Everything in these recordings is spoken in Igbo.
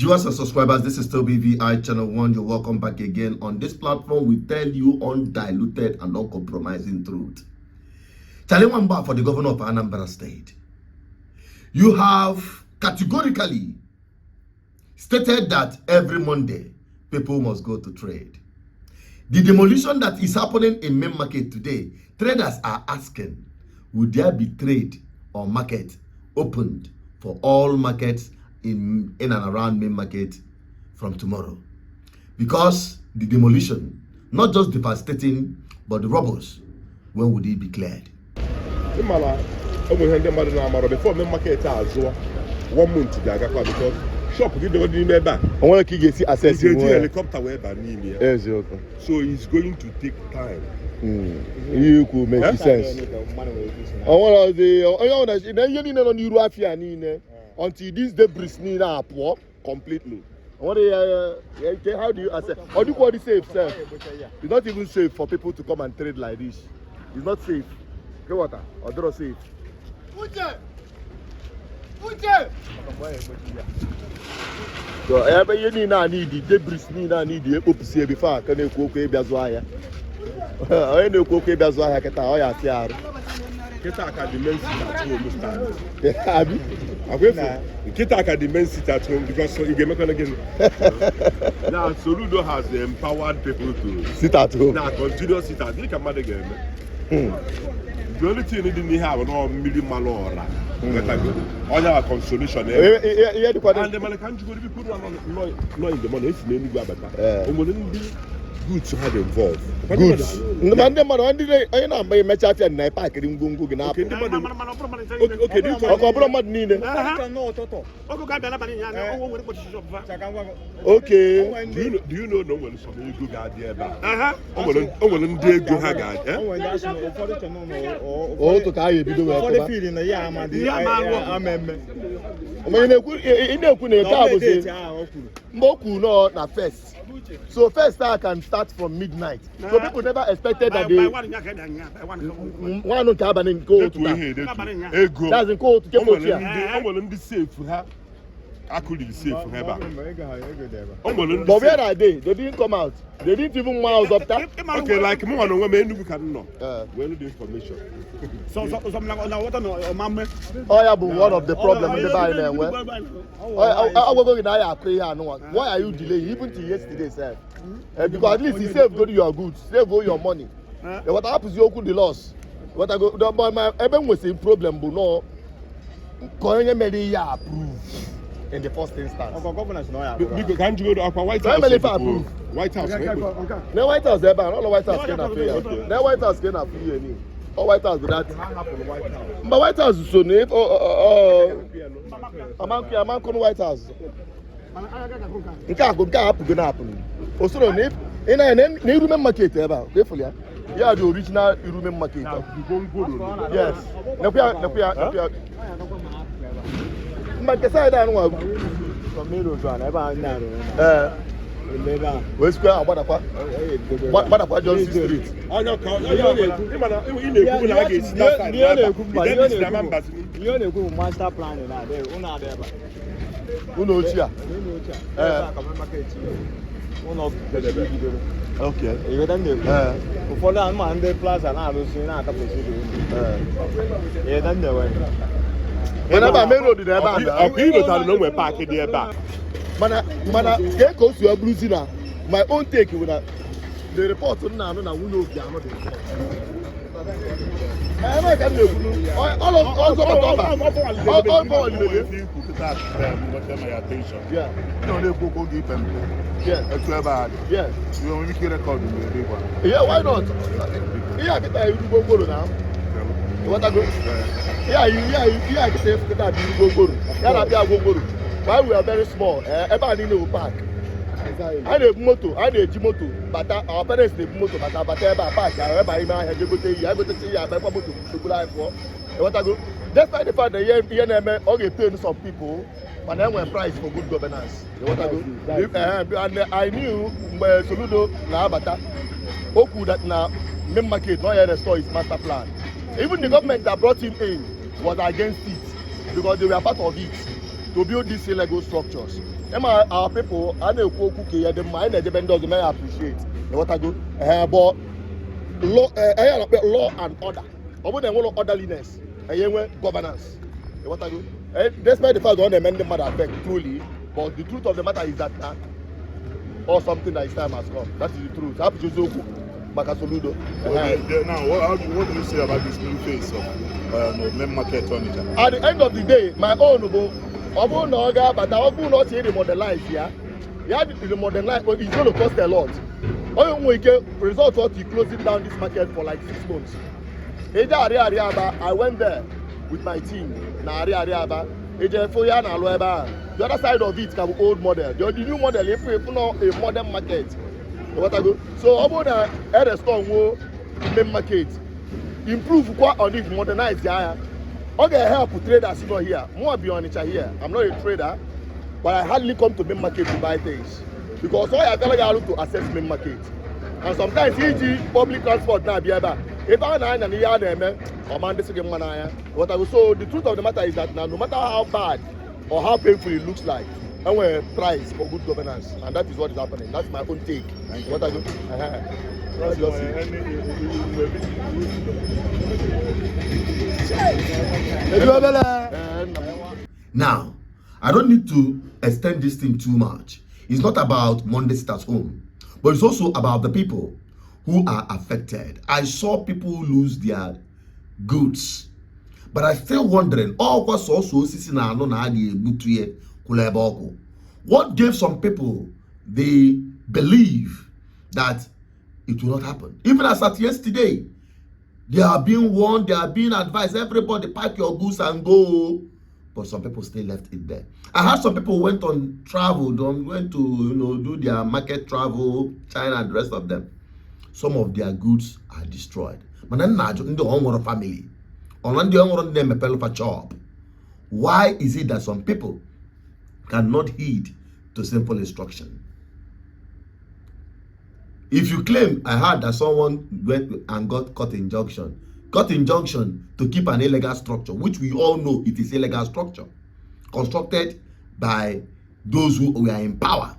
Viewers and subscribers, this is still BVI Channel 1. You're welcome back again. On this platform, we tell you undiluted and uncompromising truth. Talewamba for the governor of Anambra State. You have categorically stated that every Monday, people must go to trade. The demolition that is happening in main market today, traders are asking, would there be trade or market opened for all markets in and around main market from tomorrow? Because the demolition, not just devastating, but the robbers, when would it be cleared? Before main market 1 month because shop did not remember. I want to get access to helicopter so it's going to take time. You could make sense. I want to until this debris need up completely. What how do you assess? Or do you safe, sir? It's not even safe for people to come and trade like this. It's not safe. Get water or draw safe. So every need the debris need the epo before can you cook a biazoya? I know cook a biazoya keta oya Kita academy at home because you get again. Now Soludo has empowered people to sit at home. Now continue sit at home. Come again. The only thing you didn't have no million malora. All consolation. And the man can't go to put no in the money. It's mainly better. Good to have involved. Good. The man, the man, I know my match at night pack in Gungu. Okay, okay, do you know no one is something good idea about? Oh, to carry you do for the feeling. I'm first. So first I can start from midnight. So people never expected that they one on cabin and go to that. Doesn't go to get here. I'm going to be safe for her. I couldn't be safe for her. But where are they? They didn't come out. They didn't even miles up that. Okay, like more on women who can know. When the information. So I have one of the problems in the Bible. I will go in Naira Account. Why are you delaying? Even till yesterday, sir. Because at least he saved go to your goods, save all your money. What happens? You could the loss. What I go, but my even was a problem, but no. Going media approved in the first instance. Because can't you go to Upper White House? White House. No White House there, but all the White House can appear. No White House can appear. Or White House with that. But White House is so neat. I'm on White House. You can't happen. Also, in a new market ever. Yeah, the original Roman market. Yes. But the side I know. Where's Square? What about Johnson Street? I know. You master plan. Okay. You don't know. For that man, the plaza and I was in a couple of cities. Yeah, then they went. Whenever I made the other, people don't know where park in the back. Mana, get close to your blue zina. My own take with that. The report on now, no, we know the other. I can't do attention. Yeah. No, they go give them. Yeah, that's bad. Yeah. You want me to record the one? Yeah, why not? Yeah, I do go now. What I go? Yeah, I can say that you go. Yeah, go. Why we are very small, everybody know park. I need motor, I need motor, but our parents need motor, but park. Everybody have to go to see, I go to see, I buy motor to go live for. What I go? Despite the fact that you only paying some people, but then when price for good governance. What I go? And I knew Soludo na Abata. Oku that na main market, not yet restore his master plan. Even the government that brought him in was against it because they were part of it to build these illegal structures. our people, I know cookie, the mind that the vendors may appreciate. What I go, but law and order. Over the whole orderliness, governance. What I do? Despite the fact that the amendment matter affect truly, but the truth of the matter is that or something that is time has come. That is the truth. Have to To Soludo. Now, what do you say about this new phase of main market furniture? At the end of the day, my own but I will not say the modernize here. Yeah, the modernize, but it's going to cost a lot. We get result of you closing down this market for like 6 months. I went there with my team. The other side of it can be old model. The new model, if you know a modern market. What I go? So about the store main market, improve on it, modernize the okay, help traders not here. More beyond each here. I'm not a trader, but I hardly come to main market to buy things because all I tell you to access main market. And sometimes public transport now be about. If I and the yard what I go? So the truth of the matter is that now, no matter how bad or how painful it looks like, and we price for good governance, and that is what is happening. That's my own take. What I do? Now, I don't need to extend this thing too much. It's not about Monday sit at home, but it's also about the people who are affected. I saw people lose their goods, but I'm still wondering, what gave some people the belief that it will not happen? Even as at yesterday, they are being warned, they are being advised, everybody pack your goods and go. But some people still left it there. I heard some people went on travel, went to do their market travel, China and the rest of them. Some of their goods are destroyed. But then in the own family, on the own name a job. Why is it that some people cannot heed to simple instruction? If you claim, I heard that someone went and got court injunction to keep an illegal structure, which we all know it is illegal structure, constructed by those who were in power,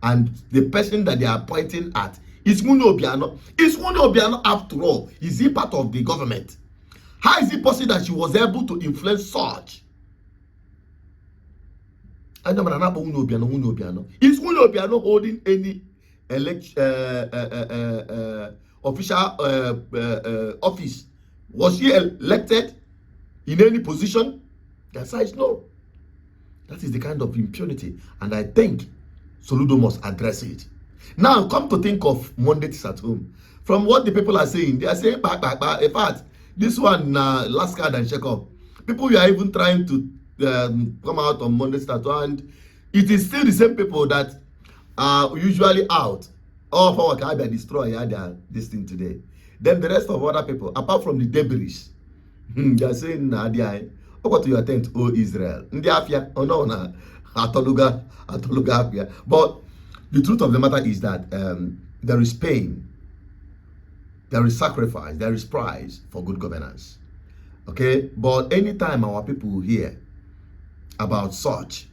and the person that they are pointing at is Muni Obiano. Is Muni Obiano, after all, is he part of the government? How is it possible that she was able to influence such? I know Muni Obiano. Is Muni Obiano holding any official office? Was he elected in any position? The answer is no. That is the kind of impunity, and I think Soludo must address it. Now, come to think of Monday at home. From what the people are saying, they are saying back. In fact, this one last card and check up. People are even trying to come out on Monday at home, and it is still the same people that are usually out. All of our can be destroyed. This thing today. Then the rest of other people, apart from the debris, they are saying, "What to your tent, O Israel?" But the truth of the matter is that there is pain, there is sacrifice, there is price for good governance. Okay, but anytime our people hear about such,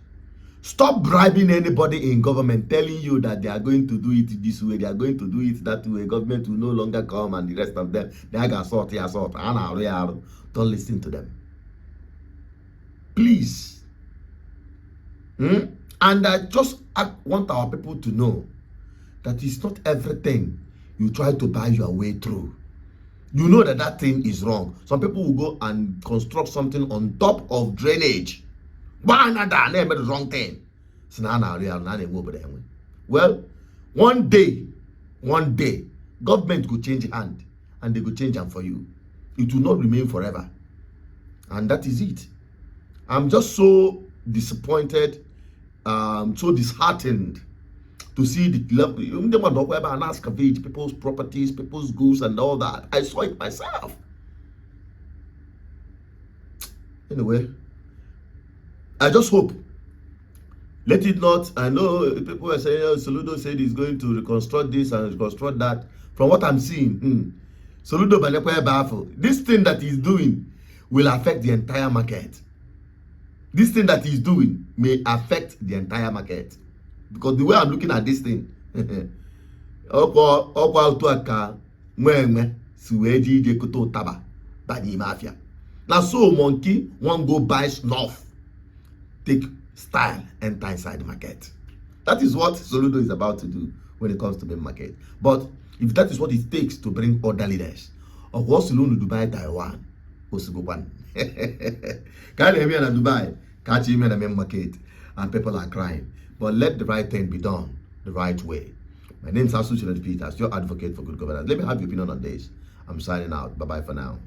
stop bribing anybody in government telling you that they are going to do it this way, they are going to do it that way, government will no longer come, and the rest of them, they are sort. Don't listen to them. Please. And I just want our people to know that it's not everything you try to buy your way through. You know that thing is wrong. Some people will go and construct something on top of drainage. Why not that? They made the wrong thing. Well, one day, government could change hand, and they could change hand for you. It will not remain forever. And that is it. I'm just so disappointed, so disheartened to see the level. And excavate people's properties, people's goods, and all that. I saw it myself. Anyway, I just hope. Let it not. I know people are saying, Soludo said he's going to reconstruct this and reconstruct that. From what I'm seeing, Soludo Banekwe Bafo, this thing that he's doing will affect the entire market. This thing that he's doing may affect the entire market. because the way I'm looking at this thing, ọkwa otu aka nwe si wee ji ije kote ụtaba ba n'ime afia. Now so monkey won't go buy snuff, take style, enter inside the market. That is what Soludo is about to do when it comes to main market. But if that is what it takes to bring other leaders, of what Soludo Dubai Taiwan, Osugwan. Can't hear me in Dubai, catch him in the main market, and people are crying. But let the right thing be done the right way. My name is Asuchina Peters, your advocate for good governance. Let me have your opinion on this. I'm signing out. Bye-bye for now.